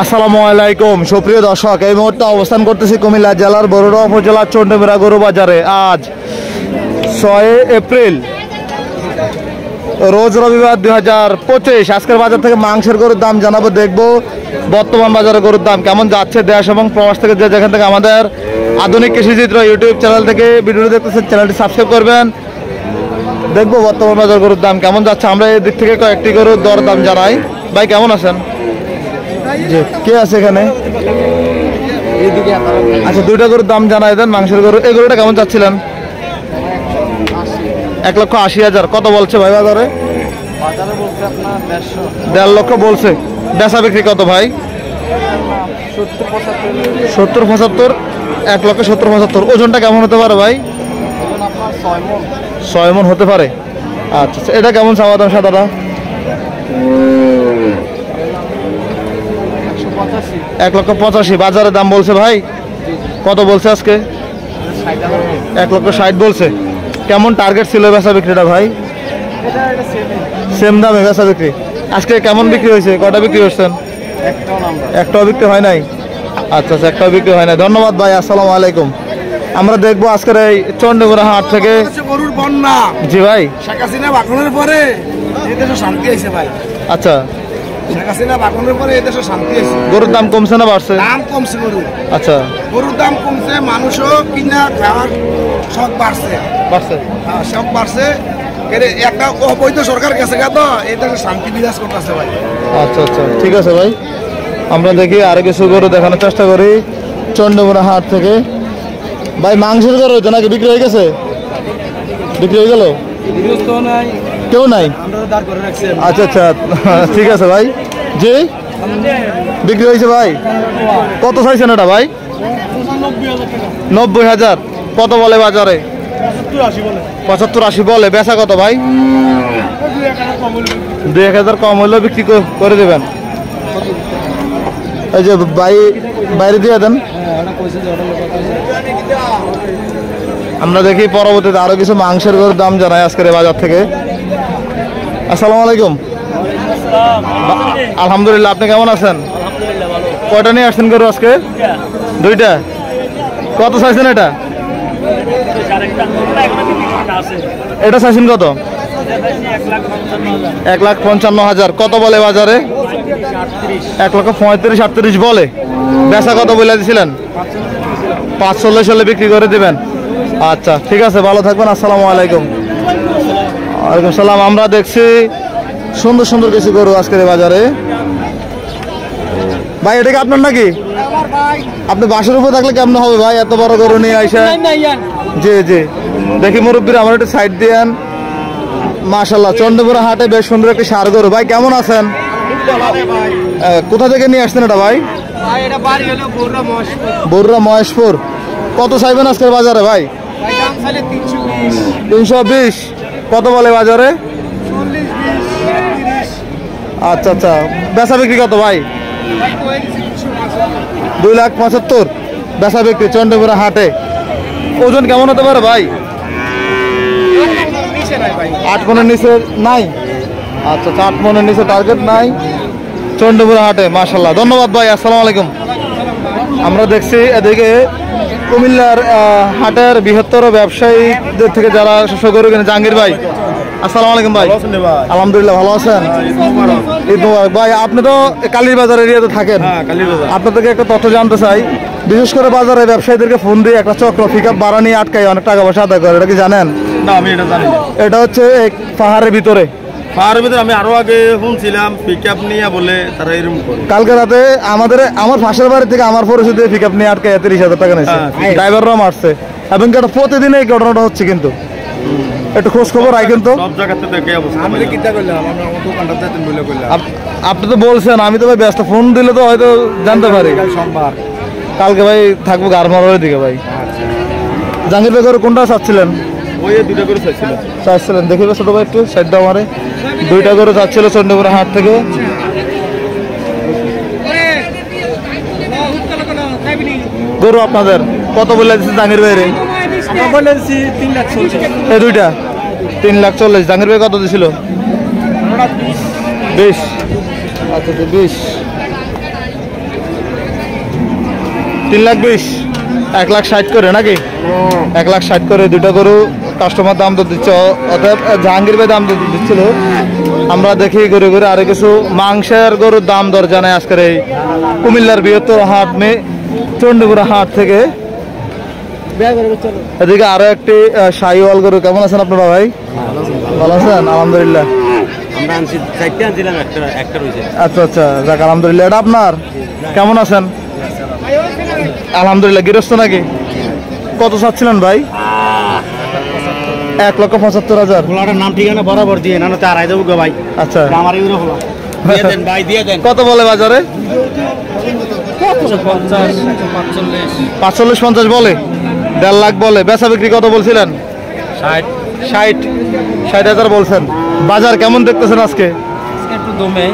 আসসালামু আলাইকুম সুপ্রিয় দর্শক, এই মুহূর্তে অবস্থান করতেছি কুমিল্লা জেলার বরুড়া উপজেলার চন্ডীমুড়া গরু বাজারে। আজ 6 এপ্রিল রোজ রবিবার 2025। আজকের বাজার থেকে মাংসের গরুর দাম জানাবো, দেখবো বর্তমান বাজারে গরুর দাম কেমন যাচ্ছে। দেশ এবং প্রবাস থেকে যেখান থেকে আমাদের আধুনিক কৃষিচিত্র ইউটিউব চ্যানেল থেকে ভিডিও দেখতেছেন, চ্যানেলটি সাবস্ক্রাইব করবেন। দেখবো বর্তমান বাজার গরুর দাম কেমন যাচ্ছে। আমরা এই দিক থেকে কয়েকটি গরুর দর দাম জানাই। ভাই কেমন আছেন? জি, কে আছে এখানে? আচ্ছা, দুইটা গরুর দাম জানাই দেন। মাংসের গরু, এই গরুটা কেমন চাচ্ছিলেন? 1,80,000। কত বলছে ভাই বাজারে? 1.5 লক্ষ বলছে। বেচা বিক্রি কত ভাই? 70-75। 1,70,75। ওজনটা কেমন হতে পারে ভাই? 6 মণ হতে পারে। আচ্ছা, এটা কেমন চাওয়া দাম সাদাটা? 1,85,000 বাজারে দাম বলছে ভাই। কত বলছে আজকে? 1,60,000 বলছে। কেমন টার্গেট ছিল বেচা বিক্রিটা ভাই? সেম দামে বেচা বিক্রি। আজকে কেমন বিক্রি হয়েছে? কটা বিক্রি করছেন? একটাও বিক্রি হয় নাই। আচ্ছা, একটাও বিক্রি হয় নাই। ধন্যবাদ ভাই, আসসালামু আলাইকুম। আমরা দেখবো আজকের এই চন্ডীমুড়া হাট থেকে গরুর বন্যা। জি ভাই, শেখ হাসিনা ভাগনের পরে এই দেশে শান্তি আছে ভাই। আচ্ছা, শেখ হাসিনা ভাগনের পরে এই দেশে শান্তি আছে। গরুর দাম কমছে না বাড়ছে? দাম কমছে গরু। আচ্ছা, গরুর দাম কমছে, মানুষও কিনা খাওয়ার শখ বাড়ছে। হ্যাঁ, শখ বাড়ছে। একটা অবৈধ সরকার গেছে তো এই দেশে শান্তি বিরাজ করতেছে ভাই। আচ্ছা, ঠিক আছে ভাই। আমরা দেখি আরো কিছু গরু দেখানোর চেষ্টা করি চন্ডীমুড়া হাট থেকে। ভাই মাংসের গরু হইতো নাকি বিক্রি হয়ে গেছে? বিক্রি হয়ে গেল? কেউ নাই? আচ্ছা, ঠিক আছে ভাই। জি, বিক্রি হয়েছে ভাই। কত চাইছেন এটা ভাই? 90,000। কত বলে বাজারে? 75-80 বলে। বেচা কত ভাই? 2-1,000 কম হলেও বিক্রি করে দেবেন। এই যে বাইরে দিয়ে দেন। আমরা দেখি পরবর্তীতে আরো কিছু মাংসের গরুর দাম জানাই আজকের বাজার থেকে। আসসালামু আলাইকুম। আলহামদুলিল্লাহ, আপনি কেমন আছেন? কয়টা নিয়ে আসছেন গরু আজকে? দুইটা। কত চাইছেন এটা? এটা চাইছেন কত? 1,55,000। কত বলে বাজারে? 1,35,000-38 বলে। বেচা কত বলে দিয়েছিলেন? 540 হলে বিক্রি করে দিবেন। আচ্ছা, ঠিক আছে, ভালো থাকবেন। আসসালামু আলাইকুম। ওয়ালাইকুম সালাম। আমরা দেখছি সুন্দর সুন্দর কিছু গরু আজকের বাজারে। ভাই এটা কি আপনার নাকি? আপনি বাসের উপর থাকলে কেমন হবে ভাই, এত বড় গরু নিয়ে আইসা? জি, দেখি মুরব্বীর আমার একটু সাইড দিয়েন। মাশাআল্লাহ, চন্ডীমুড়া হাটে বেশ সুন্দর একটি ষাঁড় গরু। ভাই কেমন আছেন? কোথা থেকে নিয়ে আসছেন এটা ভাই? বরুড়া মহেশপুর। কত চাইবেন আজকের বাজারে ভাই? 320। কত বলে বাজারে? আচ্ছা, বেচা বিক্রি কত ভাই? 2,75,000 বেচা বিক্রি চন্ডীমুড়া হাটে। ওজন কেমন হতে পারে ভাই? 8 মণের নিচে নাই। আচ্ছা, 8 মণের নিচে টার্গেট নাই চন্ডীমুড়া হাটে। মাশাআল্লাহ, ধন্যবাদ ভাই, আসসালামু আলাইকুম। আমরা দেখছি এদিকে কুমিল্লার হাটের বৃহত্তর ব্যবসায়ীদের থেকে যারা শস্য গরু কিনে। জাহাঙ্গীর ভাই, আসসালামু আলাইকুম ভাই। আলহামদুলিল্লাহ, ভালো আছেন? ঈদ মোবারক ভাই। আপনি তো কালীর বাজার এরিয়াতে থাকেন। আপনার থেকে একটা তথ্য জানতে চাই। বিশেষ করে বাজারে ব্যবসায়ীদেরকে ফোন দিয়ে একটা চক্র পিকআপ ভাড়া নিয়ে আটকায় অনেক টাকা পয়সা আদায় করে, এটা কি জানেন? না, আমি এটা জানি না। এটা হচ্ছে পাহাড়ের ভিতরে আমি আরো আগে শুনছিলাম পিকআপ নিয়ে বলে তারা এরকম করে। কালকে রাতে আমার পাশের বাড়ি থেকে আমার পরিচিত পিকআপ নিয়ে আটকে 30,000 টাকা নিয়েছে। ড্রাইভাররাও মারছে এবং এটা প্রতিদিন এই ঘটনাটা হচ্ছে। কিন্তু একটু খোঁজ খবর রাখেন তো। সব জায়গাতে দেখে অবস্থা। আমি কিটা কইলাম, আমরা দোকানটা যাইতেন বলে কইলাম। আপনি তো বলছেন, আমি তো ভাই ব্যস্ত। ফোন দিলে তো হয়তো জানতে পারি। সোমবার কালকে ভাই থাকবো গারমারের দিকে ভাই। জাহাঙ্গীর ভাই কোনটা চাচ্ছিলেন? ওই দুটো করে চাচ্ছিলেন। দেখি ছোট ভাই একটু সাইড দাও আমারে। দুইটা করে চাচ্ছিল চন্ডীমুড়া হাট থেকে। গরু আপনাদের কত বলে দিচ্ছে জাহাঙ্গীর ভাই রে? 3,40,000। এই দুইটা 3,40,000। জাহাঙ্গীর ভাই কত দিছিল? 20। আচ্ছা, 20। 3,20,000 1,60,000 করে নাকি? 1,60,000 করে দুটো গরু কাস্টমার দাম তো দিচ্ছে, অতএব জাহাঙ্গীর ভাই দাম তো দিচ্ছিল। আমরা দেখি ঘুরে ঘুরে আরো কিছু মাংসের গরুর দাম দর জানাই আজকের এই কুমিল্লার বৃহত্তর হাট চণ্ডীপুরা হাট থেকে। এদিকে আরো একটি শাহিওয়াল গরু। কেমন আছেন আপনারা ভাই? ভালো আছেন? আলহামদুলিল্লাহ। আচ্ছা আচ্ছা, যাক আলহামদুলিল্লাহ। এটা আপনার? কেমন আছেন? আলহামদুলিল্লাহ। গৃহস্থ নাকি? কত চাচ্ছিলেন ভাই? 1,75,000। নাম ঠিকানা বরাবর দিয়ে না তো আড়াই দেবো ভাই। আচ্ছা, আমার এগুলো হলো ভাই দিয়ে দেন। কত বলে বাজারে? 45-50 বলে, 1.5 লাখ বলে। বেচা বিক্রি কত বলছিলেন? 60,000 বলছেন। বাজার কেমন দেখতেছেন আজকে? একটু দমে,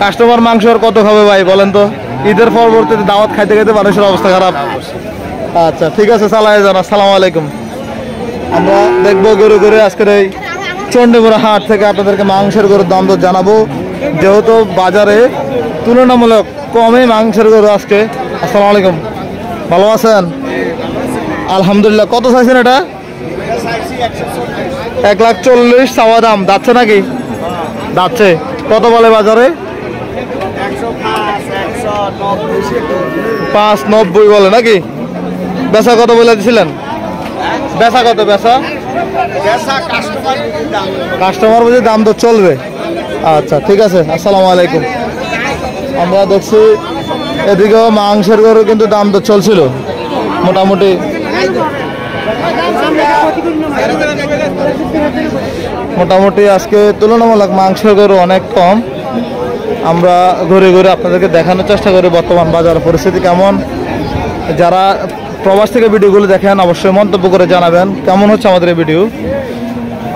কাস্টমার মাংস আর কত খাবে ভাই বলেন তো? ঈদের পরবর্তীতে দাওয়াত খাইতে খাইতে মানুষের অবস্থা খারাপ। আচ্ছা ঠিক আছে, চালাই যান। আসসালামু আলাইকুম। আমরা দেখবো গরু গরু আজকের এই চণ্ডীপুরা হাট থেকে আপনাদেরকে মাংসের গরুর দাম দর জানাবো, যেহেতু বাজারে তুলনামূলক কমে মাংসের গরু আজকে। আসসালামু আলাইকুম, ভালো আছেন? আলহামদুলিল্লাহ। কত চাইছেন এটা? 1,40,000 চাওয়া দাম। যাচ্ছে নাকি? যাচ্ছে। কত বলে বাজারে? 5,90 বলে নাকি? বেচা কত বলে দিছিলেন? বেচা কত? বেচা কাস্টমার বুঝে দাম তো চলবে। আচ্ছা ঠিক আছে, আসসালামু আলাইকুম। আমরা দেখছি এদিকেও মাংসের গরু কিন্তু দাম তো চলছিল মোটামুটি। মোটামুটি আজকে তুলনামূলক মাংসের গরু অনেক কম। আমরা ঘুরে ঘুরে আপনাদেরকে দেখানোর চেষ্টা করি বর্তমান বাজার পরিস্থিতি কেমন। যারা প্রবাস থেকে ভিডিওগুলো দেখেন অবশ্যই মন্তব্য করে জানাবেন কেমন হচ্ছে আমাদের এই ভিডিও।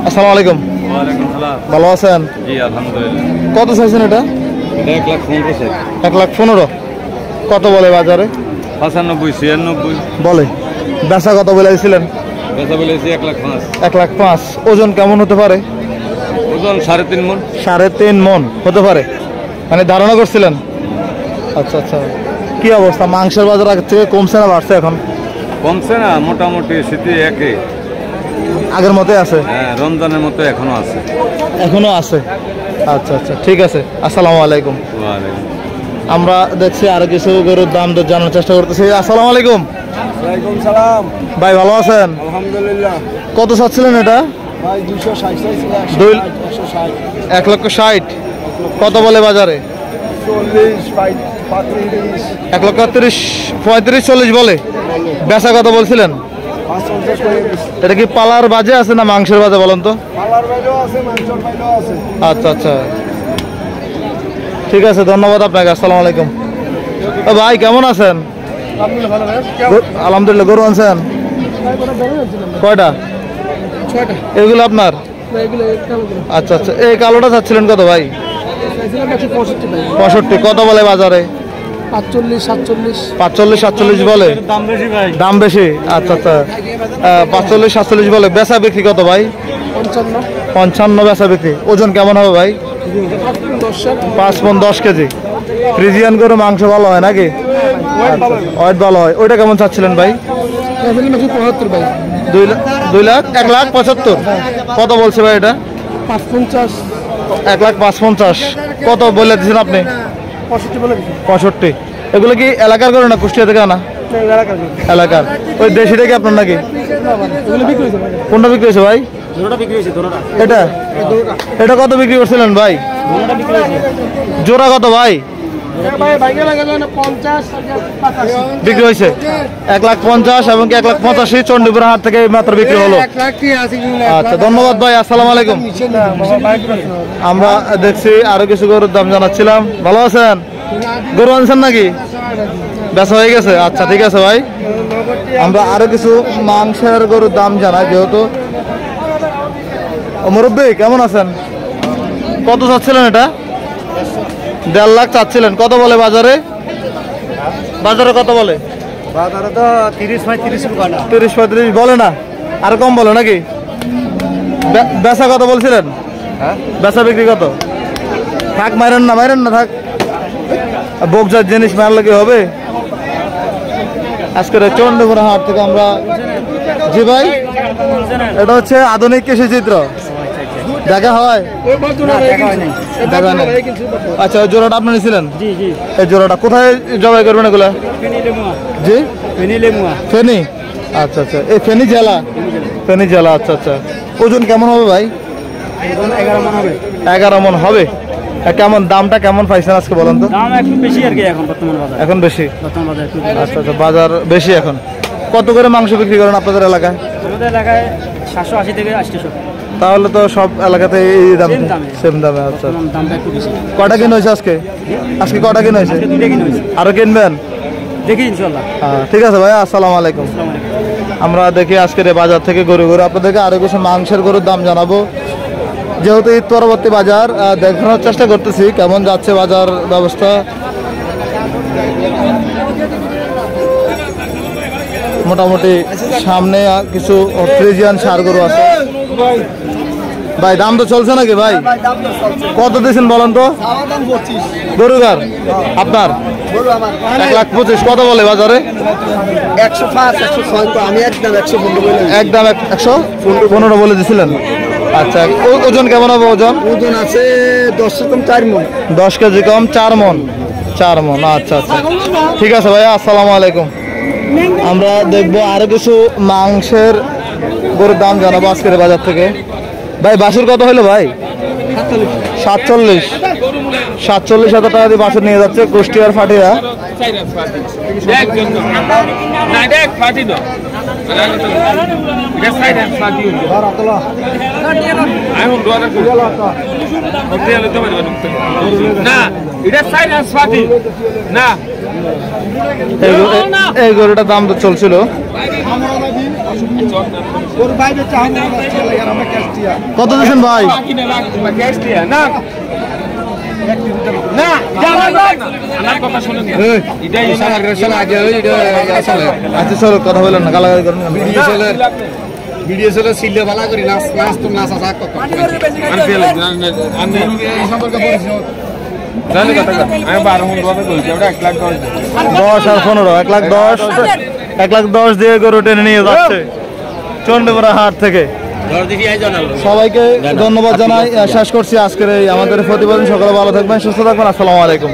আসসালামু আলাইকুম। ভালো আছেন? কত চাইছেন এটা? 1,15,000। কত বলে বাজারে? 95-96 বলে। বেচা কত বলে দিয়েছিলেন? 1,05,000। ওজন কেমন হতে পারে? ওজন 3.5 মণ। 3.5 মণ হতে পারে, মানে ধারণা করছিলেন? আচ্ছা আচ্ছা। কি অবস্থা মাংসের বাজার আগের থেকে কমছে না বাড়ছে? এখন কমছে না, মোটামুটি স্থিতি একই, আগের মতোই আছে। হ্যাঁ, রমজানের মতো এখনো আছে। এখনো আছে। আচ্ছা আচ্ছা ঠিক আছে, আসসালামু আলাইকুম। আমরা দেখছি আরো কিছু গরুর দাম দর জানার চেষ্টা করতেছি। আসসালামু আলাইকুম। ওয়ালাইকুম সালাম ভাই ভালো আছেন? আলহামদুলিল্লাহ কত চাচ্ছিলেন এটা? ভাই 260 1,60,000। কত বলে বাজারে? 40 35 1,35,40 বলে। বেচা কত বলছিলেন? 50 করে দিছি। এটা কি পালার বাজে আছে না মাংসের বাজে বলেন তো? পালার বাইরেও আছে, মাংসের বাইরেও আছে। আচ্ছা আচ্ছা ঠিক আছে, ধন্যবাদ আপনাকে। আসসালামু আলাইকুম। ও ভাই কেমন আছেন? আলহামদুলিল্লাহ ভালো ভাই। আলহামদুলিল্লাহ। গরু আনছেন কয়টা? 6টা। এগুলো আপনার? এগুলো কালো করে। আচ্ছা আচ্ছা। এই কালোটা চাচ্ছিলেন কত ভাই? চাইছিলাম 165 ভাই। 65। কত বলে বাজারে? 45 47। 45-47 বলে। দাম বেশি ভাই। দাম বেশি। আচ্ছা আচ্ছা। 45-47 বলে। বেচা বিক্রি কত ভাই? 55 55 বেচা বিক্রি। ওজন কেমন হবে ভাই? 5 মণ 10 কেজি। ফ্রিজিয়ান করে মাংস ভালো হয় নাকি? ওয়েট ভালো হয়। ওইটা কেমন চাচ্ছিলেন ভাই? 75 ভাই। 1,75,000। কত বলছে ভাই এটা? 55 1,55,000। কত বলে দিচ্ছেন আপনি? 65 বলে দিছি। 65। এগুলো কি এলাকার করে না কুষ্টিয়া থেকে আনা? এলাকার। ওই দেশি থেকে আপনার নাকি? এগুলো বিক্রি হয়েছে ভাই। কোনটা বিক্রি হয়েছে ভাই? জোড়াটা বিক্রি হয়েছে, জোড়াটা। এটা এটা কত বিক্রি করছিলেন ভাই? জোড়াটা বিক্রি হয়েছে। জোড়া কত ভাই? ভাই বাইকে লাগে না 50 85 বিক্রি হয়েছে 1,50,000 এবং 1,85,000 চণ্ডীপুরা হাট থেকে মাত্র বিক্রি হলো। 1 লাখ কি আছে কি? আচ্ছা ধন্যবাদ ভাই। আসসালামু আলাইকুম। আমরা দেখছি আরো কিছু গরুর দাম জানাচ্ছিলাম। ভালো আছেন? গরু আনছেন নাকি? বেচা হয়ে গেছে। আচ্ছা ঠিক আছে ভাই। আমরা আরো কিছু মাংসের গরুর দাম জানাই, যেহেতু মুরব্বী কেমন আছেন? কত চাচ্ছিলেন এটা? 1.5 লাখ চাচ্ছিলেন। কত বলে বাজারে? বাজারে কত বলে? বাজারে তো 30-35 টাকা না। 30-35 বলে না, আর কম বলে নাকি? বেচা কত বলছিলেন? হ্যাঁ বেচা বিক্রি কত? থাক, মারেন না থাক। বোকজার জিনিস মারলে কি হবে? আজকের এই চন্ডীপুরা হাট থেকে আমরা, জি ভাই, এটা হচ্ছে আধুনিক কৃষি চিত্র, দেখা হয়? দেখা নেই। আচ্ছা, ওই জোড়াটা আপনি নিয়েছিলেন? এই জোড়াটা কোথায় জবাই করবেন এগুলা? জি, ফেনী। আচ্ছা আচ্ছা, এই ফেনী জেলা? ফেনী জেলা, আচ্ছা আচ্ছা। ওজন কেমন হবে ভাই? 11 মন হবে। কেমন দামটা কেমন পাইছেন আজকে বলেন তো? দাম একটু বেশি আর কি এখন বর্তমান বাজার। এখন বেশি? বর্তমান বাজার একটু আচ্ছা আচ্ছা, বাজার বেশি এখন। কত করে মাংস বিক্রি করেন আপনাদের এলাকায়? আমাদের এলাকায় 780 থেকে 800। তাহলে তো সব এলাকাতে এই দাম, Same দামে। সেম দামে। আচ্ছা, দামটা একটু বেশি। কটা কিন হয়েছে আজকে? আজকে কটা কিন হয়েছে? আজকে 2টা কিনে হয়েছে। আরো কিনবেন? দেখি ইনশাআল্লাহ। ঠিক আছে ভাই, আসসালামু আলাইকুম। আমরা দেখি আজকের এই বাজার থেকে গরু আপনাদেরকে আরো কিছু মাংসের গরুর দাম জানাবো। যেহেতু ঈদ পরবর্তী বাজার, দেখানোর চেষ্টা করতেছি কেমন যাচ্ছে বাজার ব্যবস্থা। মোটামুটি সামনে কিছু ফ্রিজিয়ান ষাঁড় গরু আছে। ভাই দাম তো চলছে নাকি ভাই? কত দিয়েছেন বলেন তো? গরুগার আপনার 1,25,000 কত বলে বাজারে? 105 106 আমি একদম 115 বলে। একদম 115 বলে দিছিলেন। আচ্ছা, ওজন কেমন হবে? ওজন আছে 10 কম 4 মণ। 10 কেজি কম 4 মণ। 4 মণ, আচ্ছা আচ্ছা, ঠিক আছে ভাইয়া, আসসালামু আলাইকুম। আমরা দেখবো আরো কিছু মাংসের গরুর দাম জানাবো আজকের বাজার থেকে। ভাই বাছুর কত হলো ভাই? 47,000 টাকা দিয়ে বাছুর নিয়ে যাচ্ছে কুষ্টিয়ার ফাটিয়া। এই গরুটার দাম তো চলছিল। কত দিচ্ছেন ভাই? আচ্ছা চলো, কথা বলেন না, গালাগালি করেন না। ভিডিও চলে সিলে ভালো করি, নাচ নাচ তো নাচ আসা কত জানি কথা আমি 12 মণ কথা বলছি, ওটা 1,10,000। 10 আর 15, 1,10,000 দিয়ে গরু টেনে নিয়ে যাচ্ছে চন্ডীপুরা হাট থেকে। সবাইকে ধন্যবাদ জানাই। শেষ করছি আজকের এই আমাদের প্রতিবেদন। সকালে ভালো থাকবেন, সুস্থ থাকবেন। আসসালামু আলাইকুম।